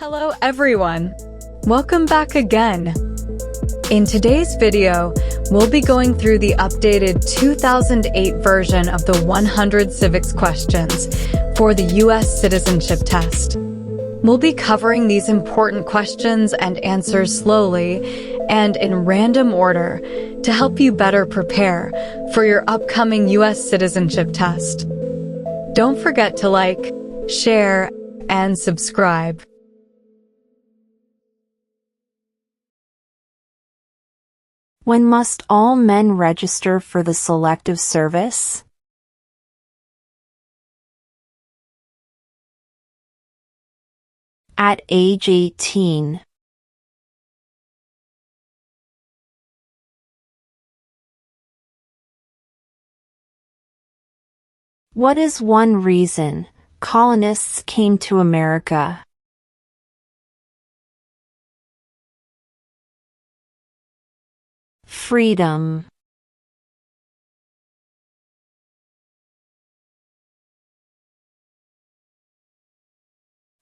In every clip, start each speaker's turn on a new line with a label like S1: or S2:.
S1: Hello everyone! Welcome back again! In today's video, we'll be going through the updated 2008 version of the 100 civics questions for the U.S. Citizenship Test. We'll be covering these important questions and answers slowly and in random order to help you better prepare for your upcoming U.S. Citizenship Test. Don't forget to like, share, and subscribe.
S2: When must all men register for the Selective Service? At age 18. What is one reason colonists came to America? Freedom.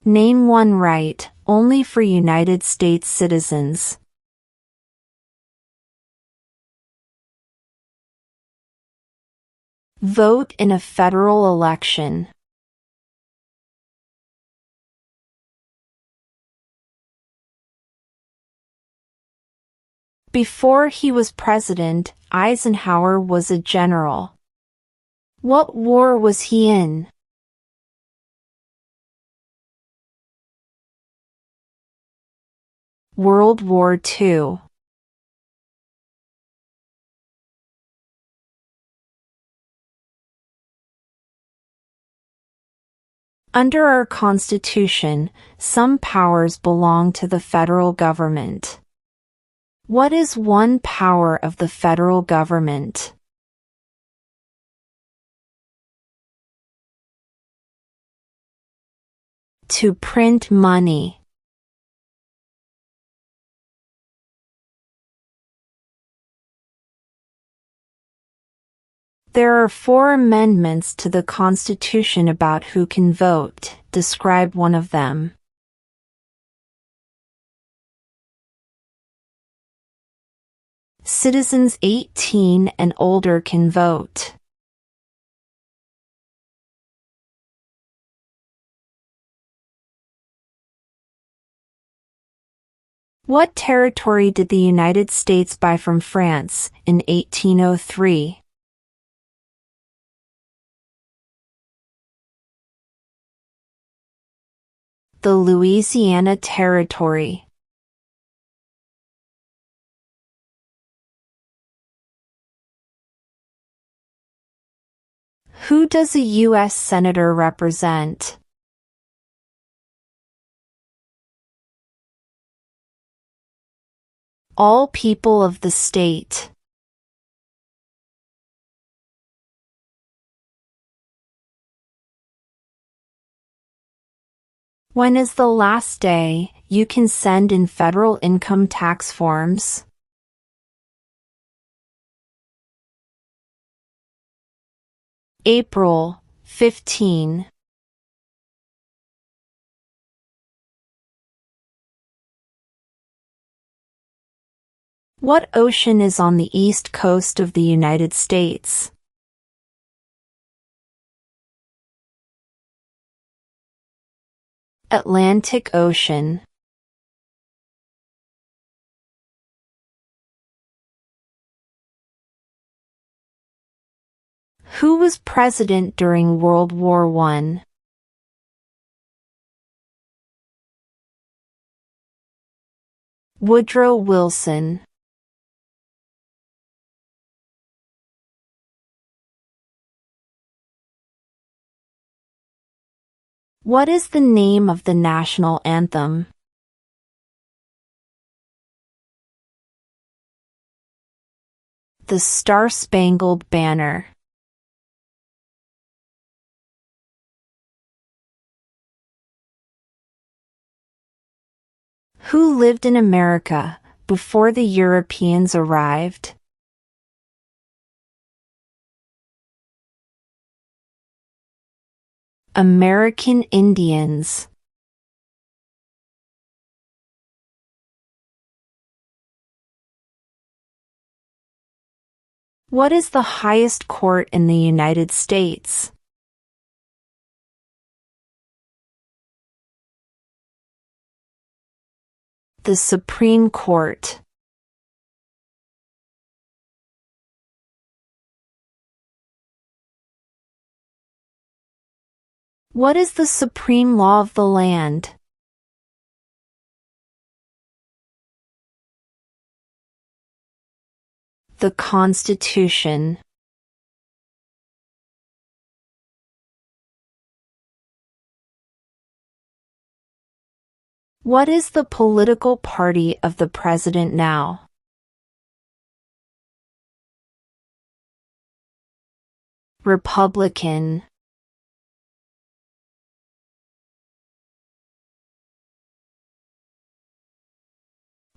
S2: Name one right only for United States citizens. Vote in a federal election. Before he was president, Eisenhower was a general. What war was he in? World War II. Under our Constitution, some powers belong to the federal government. What is one power of the federal government? To print money. There are 4 amendments to the Constitution about who can vote. Describe one of them. Citizens 18 and older can vote. What territory did the United States buy from France in 1803? The Louisiana Territory. Who does a U.S. Senator represent? All people of the state. When is the last day you can send in federal income tax forms? April 15. What ocean is on the east coast of the United States? Atlantic Ocean. Who was president during World War I? Woodrow Wilson. What is the name of the national anthem? The Star-Spangled Banner. Who lived in America before the Europeans arrived? American Indians. What is the highest court in the United States? The Supreme Court. What is the supreme law of the land? The Constitution. What is the political party of the president now? Republican.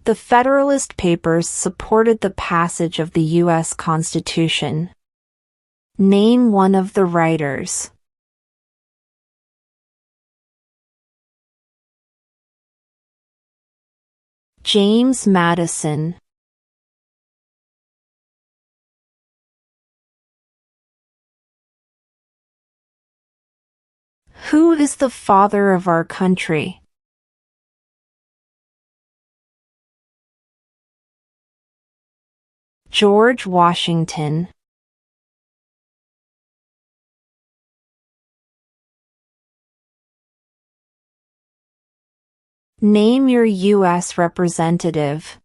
S2: The Federalist Papers supported the passage of the U.S. Constitution. Name one of the writers. James Madison. Who is the father of our country? George Washington. Name your U.S. representative.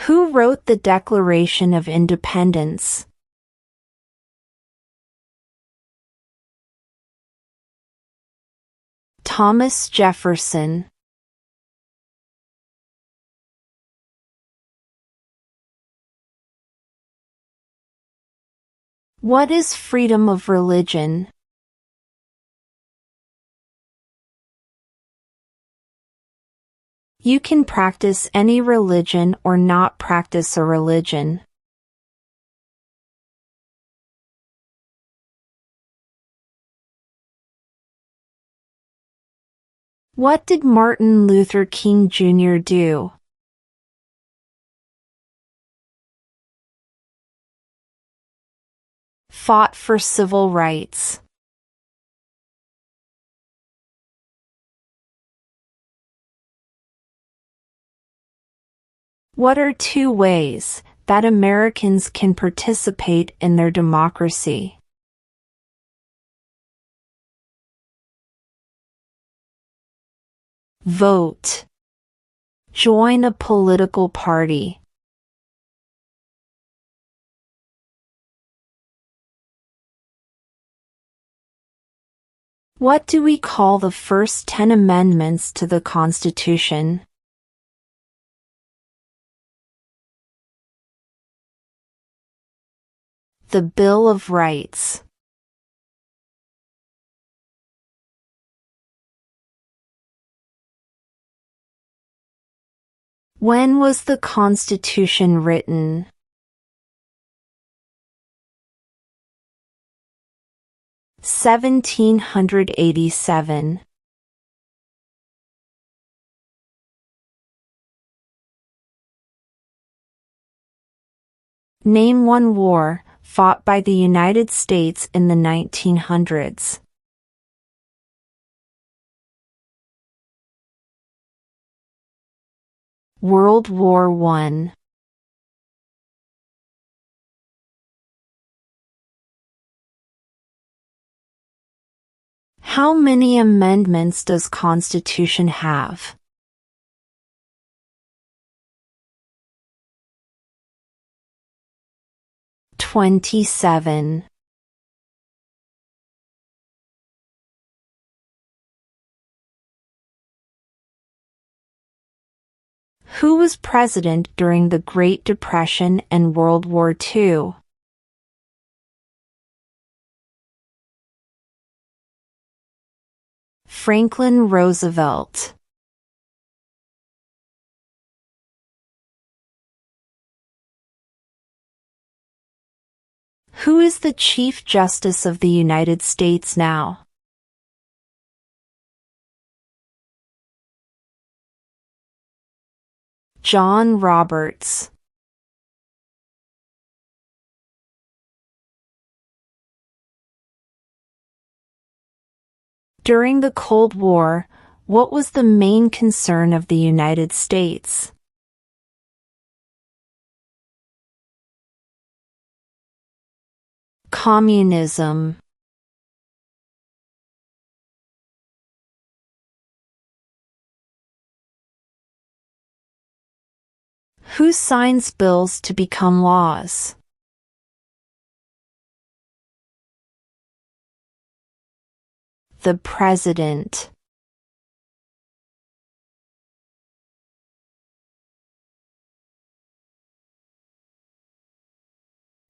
S2: Who wrote the Declaration of Independence? Thomas Jefferson. What is freedom of religion? You can practice any religion or not practice a religion. What did Martin Luther King Jr. do? Fought for civil rights. What are 2 ways that Americans can participate in their democracy? Vote. Join a political party. What do we call the first 10 amendments to the Constitution? The Bill of Rights. When was the Constitution written? (1787). Name one war fought by the United States in the 1900s. World War I. How many amendments does Constitution have? 27. Who was president during the Great Depression and World War II? Franklin Roosevelt. Who is the Chief Justice of the United States now? John Roberts. During the Cold War, what was the main concern of the United States? Communism. Who signs bills to become laws? The President.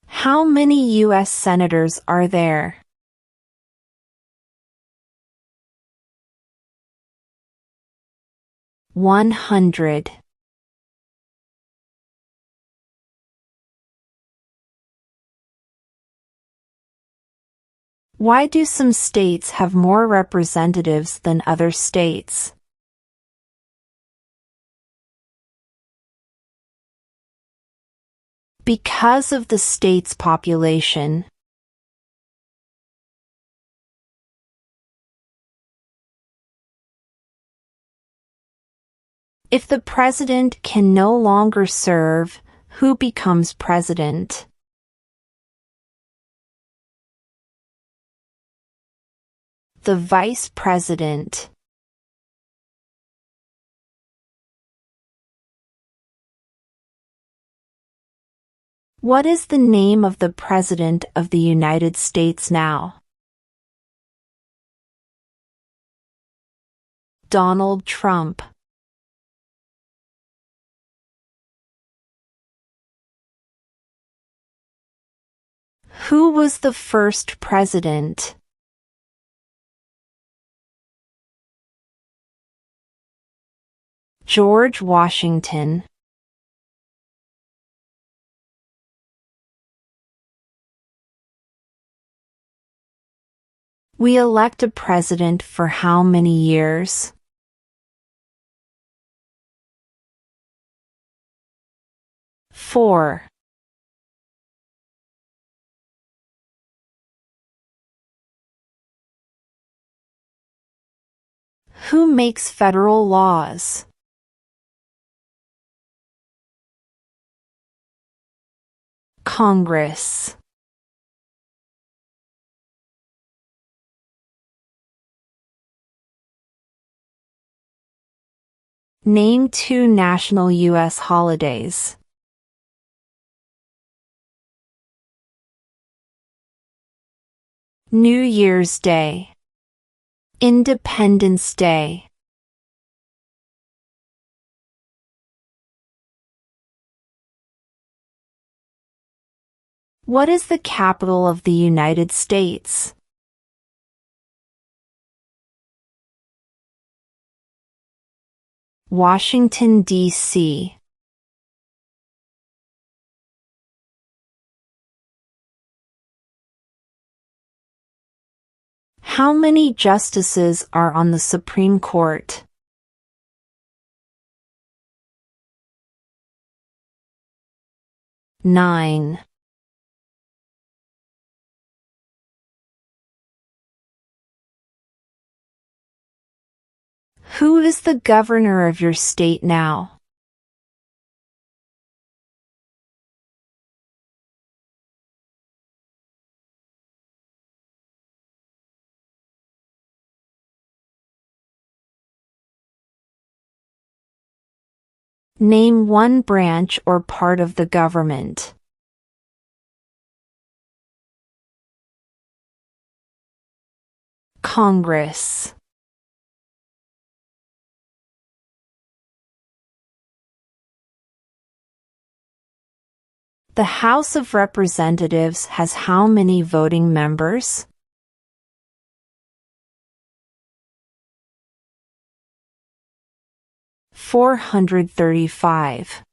S2: How many U.S. senators are there? "100". Why do some states have more representatives than other states? Because of the state's population. If the president can no longer serve, who becomes president? The vice president. What is the name of the President of the United States now? Donald Trump. Who was the first president? George Washington. We elect a president for how many years? 4. Who makes federal laws? Congress. Name 2 national U.S. holidays. New Year's Day. Independence Day. What is the capital of the United States? Washington, D.C. How many justices are on the Supreme Court? 9. Who is the governor of your state now? Name 1 branch or part of the government. Congress. The House of Representatives has how many voting members? 435.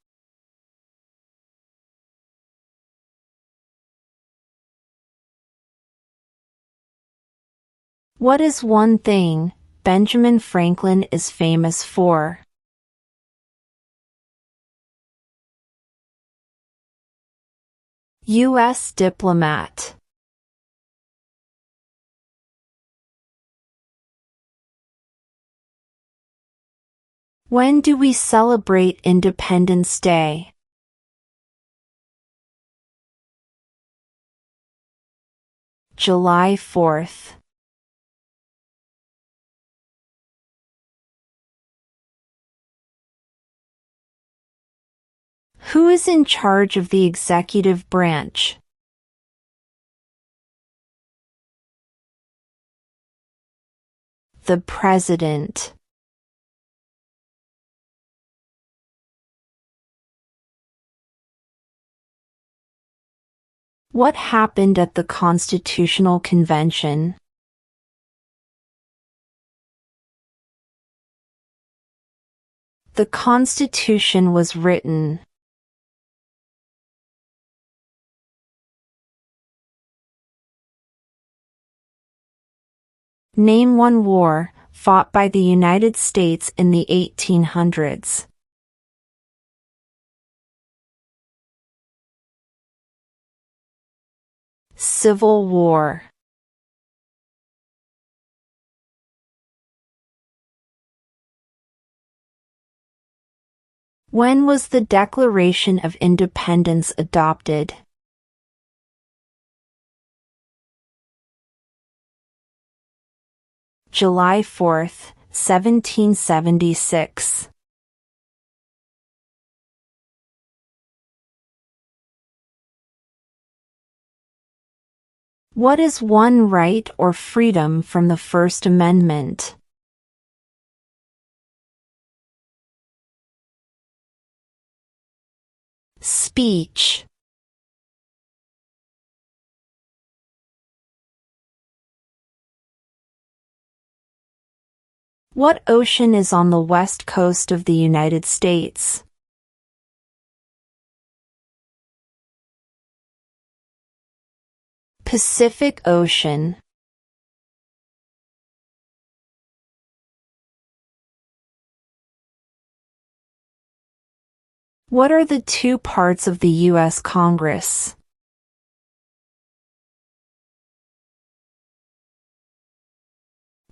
S2: What is one thing Benjamin Franklin is famous for? U.S. diplomat. When do we celebrate Independence Day? July 4th. Who is in charge of the executive branch? The President. What happened at the Constitutional Convention? The Constitution was written. Name one war fought by the United States in the 1800s. Civil War. When was the Declaration of Independence adopted? July 4th, 1776. What is one right or freedom from the First Amendment? Speech. What ocean is on the west coast of the United States? Pacific Ocean. What are the two parts of the U.S. Congress?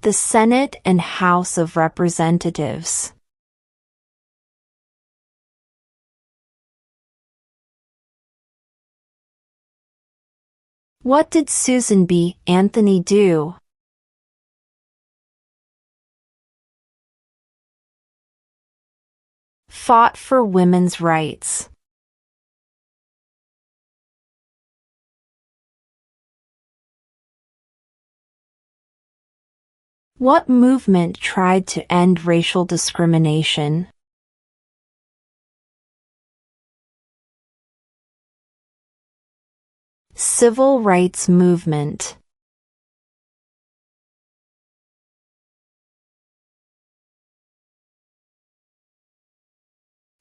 S2: The Senate and House of Representatives. What did Susan B. Anthony do? Fought for women's rights. What movement tried to end racial discrimination? Civil rights movement.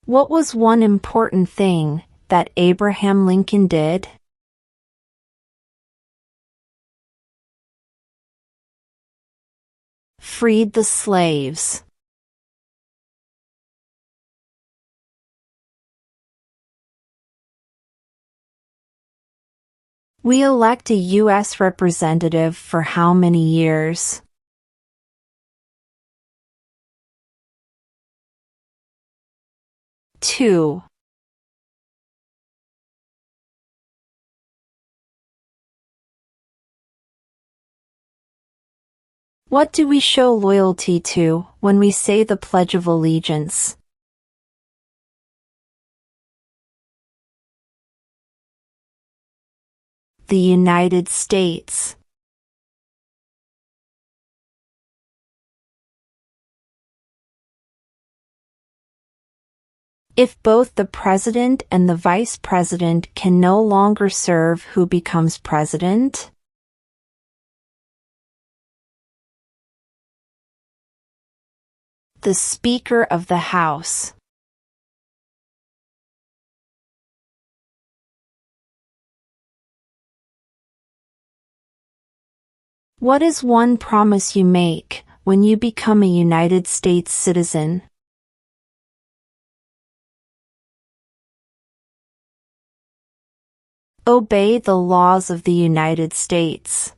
S2: What was one important thing that Abraham Lincoln did? Freed the slaves. We elect a U.S. representative for how many years? Two. What do we show loyalty to when we say the Pledge of Allegiance? The United States. If both the president and the vice president can no longer serve, who becomes president? The Speaker of the House. What is one promise you make when you become a United States citizen? Obey the laws of the United States.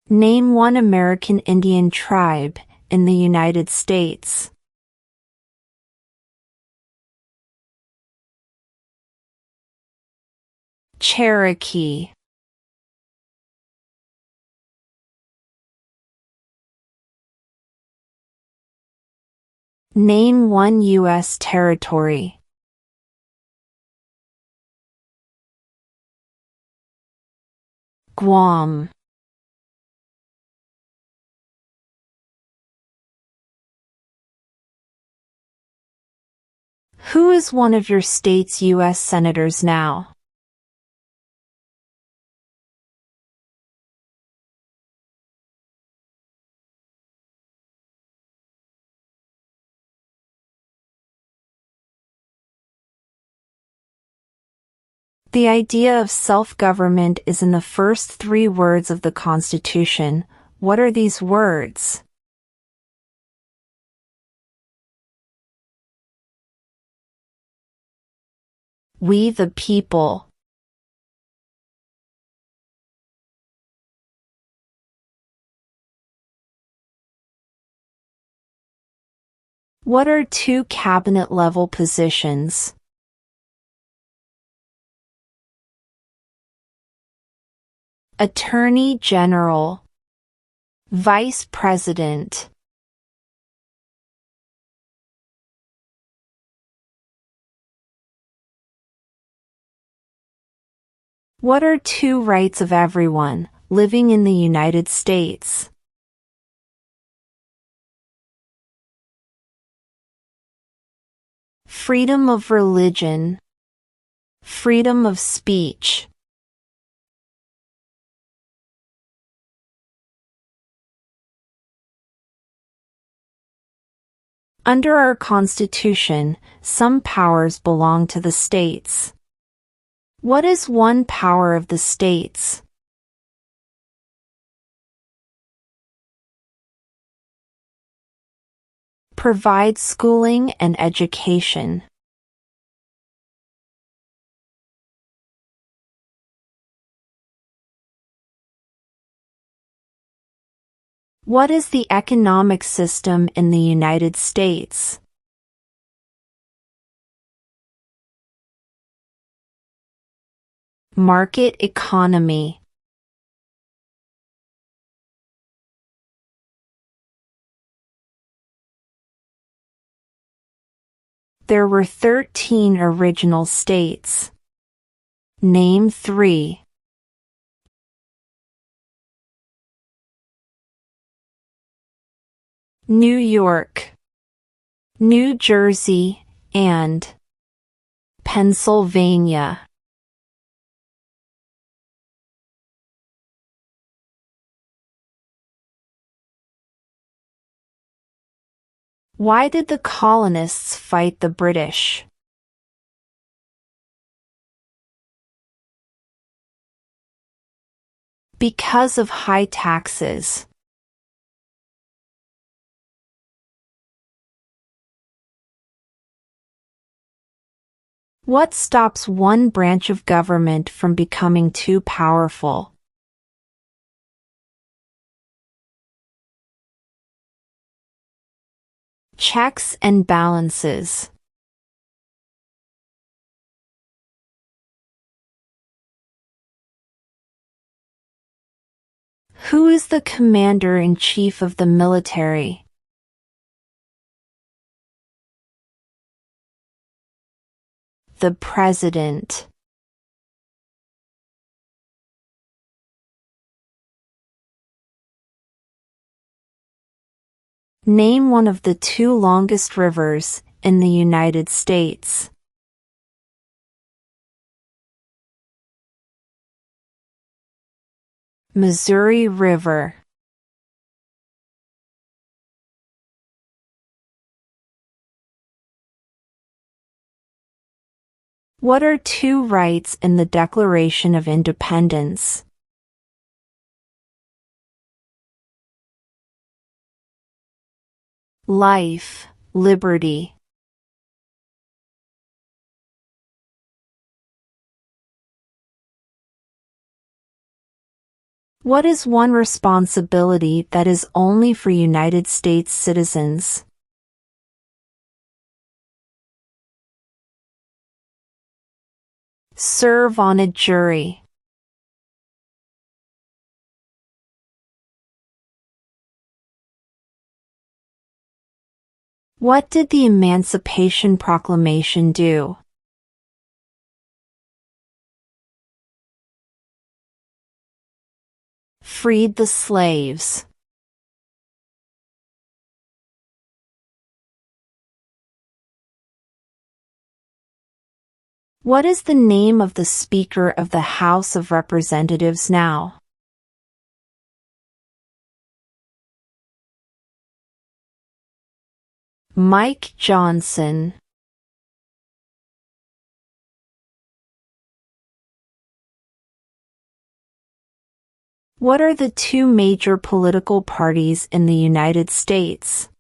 S2: Name one American Indian tribe in the United States. Cherokee. Name one U.S. territory. Guam. Who is one of your state's U.S. senators now? The idea of self-government is in the first 3 words of the Constitution. What are these words? We the people. What are 2 cabinet-level positions? Attorney General, Vice President. What are 2 rights of everyone living in the United States? Freedom of religion, freedom of speech. Under our Constitution, some powers belong to the states. What is one power of the states? Provide schooling and education. What is the economic system in the United States? Market economy. There were 13 original states. Name 3. New York, New Jersey, and Pennsylvania. Why did the colonists fight the British? Because of high taxes. What stops one branch of government from becoming too powerful? Checks and balances. Who is the commander-in-chief of the military? The president. Name one of the 2 longest rivers in the United States. Missouri River. What are two rights in the Declaration of Independence? Life, liberty. What is one responsibility that is only for United States citizens? Serve on a jury. What did the Emancipation Proclamation do? Freed the slaves. What is the name of the Speaker of the House of Representatives now? Mike Johnson. What are the two major political parties in the United States?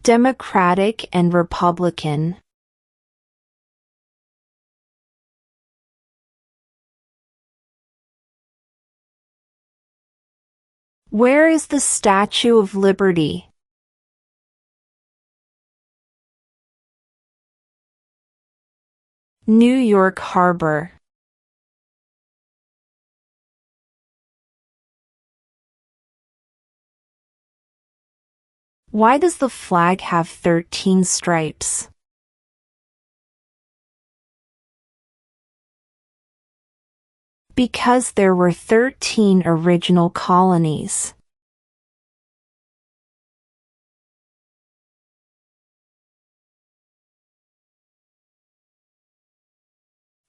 S2: Democratic and Republican. Where is the Statue of Liberty? New York Harbor. Why does the flag have 13 stripes? Because there were 13 original colonies.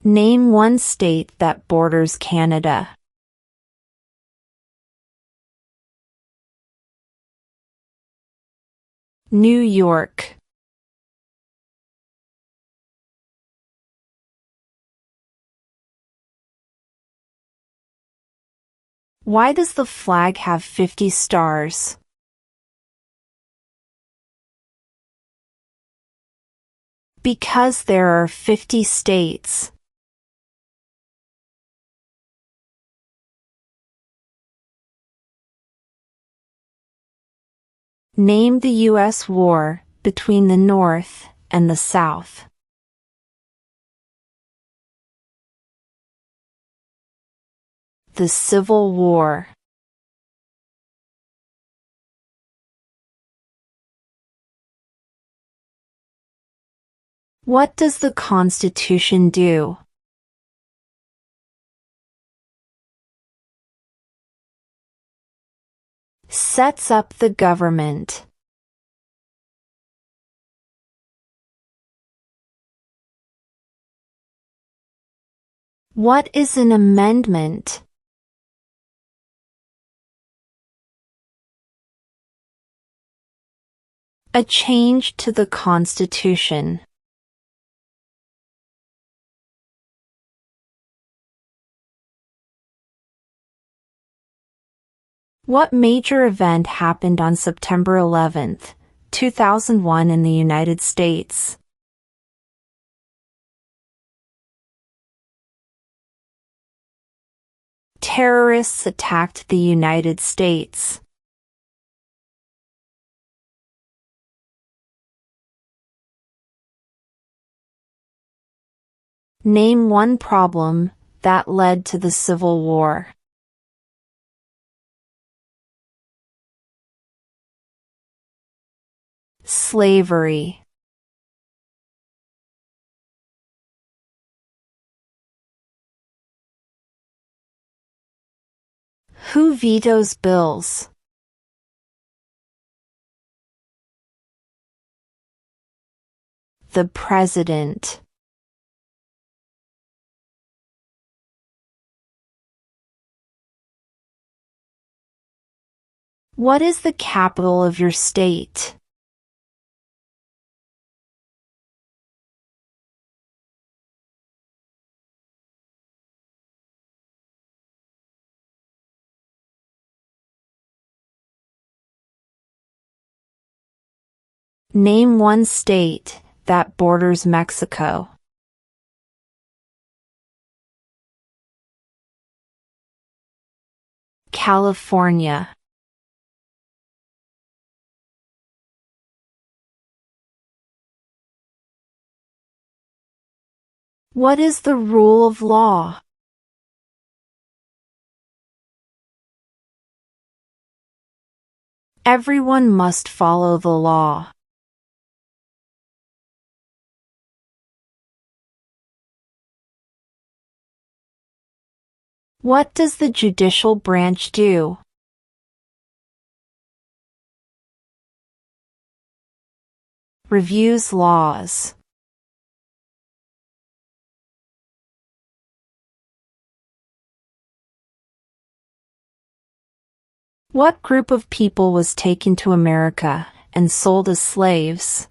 S2: Name one state that borders Canada. New York. Why does the flag have 50 stars? Because there are 50 states. Name the U.S. war between the North and the South. The Civil War. What does the Constitution do? Sets up the government. What is an amendment? A change to the Constitution. What major event happened on September 11, 2001 in the United States? Terrorists attacked the United States. Name one problem that led to the Civil War. Slavery. Who vetoes bills? The President. What is the capital of your state? Name one state that borders Mexico. California. What is the rule of law? Everyone must follow the law. What does the judicial branch do? Reviews laws. What group of people was taken to America and sold as slaves?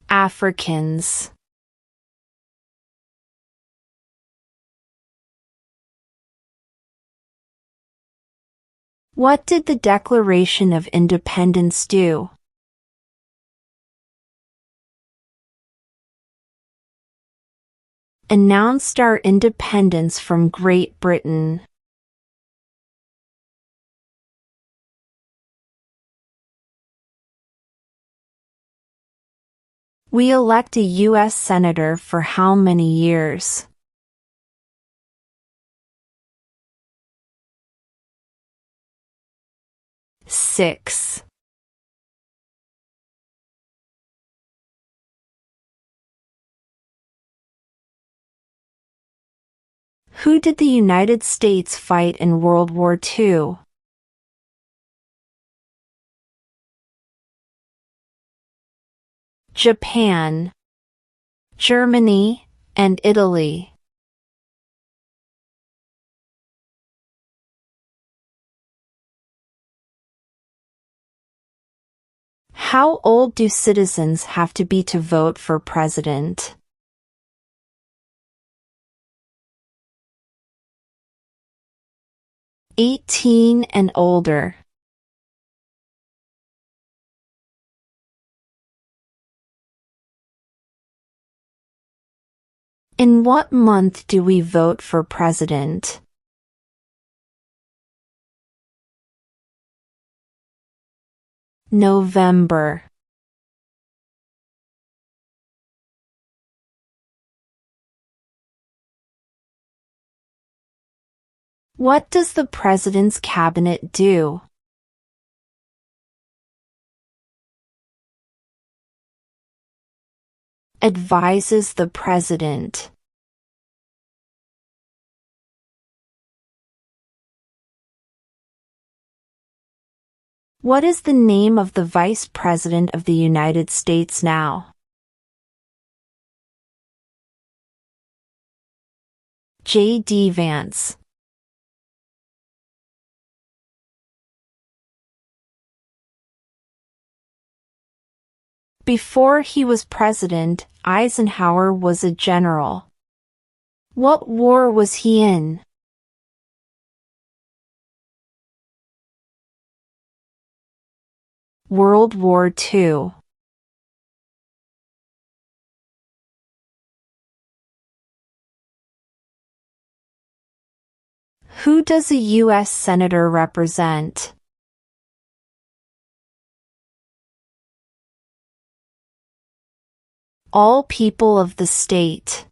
S2: Africans. What did the Declaration of Independence do? Announced our independence from Great Britain. We elect a U.S. Senator for how many years? Six. Who did the United States fight in World War II? Japan, Germany, and Italy. How old do citizens have to be to vote for president? 18 and older. In what month do we vote for president? November. What does the president's cabinet do? Advises the president. What is the name of the Vice President of the United States now? J.D. Vance. Before he was president, Eisenhower was a general. What war was he in? World War II. Who does a U.S. Senator represent? All people of the state.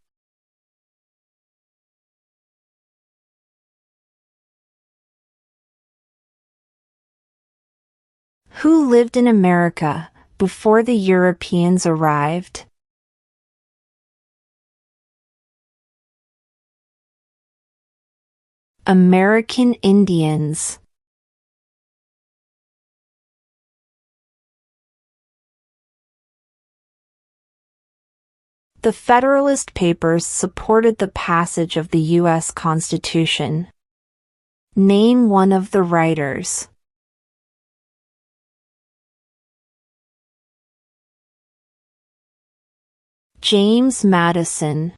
S2: Who lived in America before the Europeans arrived? American Indians. The Federalist Papers supported the passage of the U.S. Constitution. Name one of the writers. James Madison.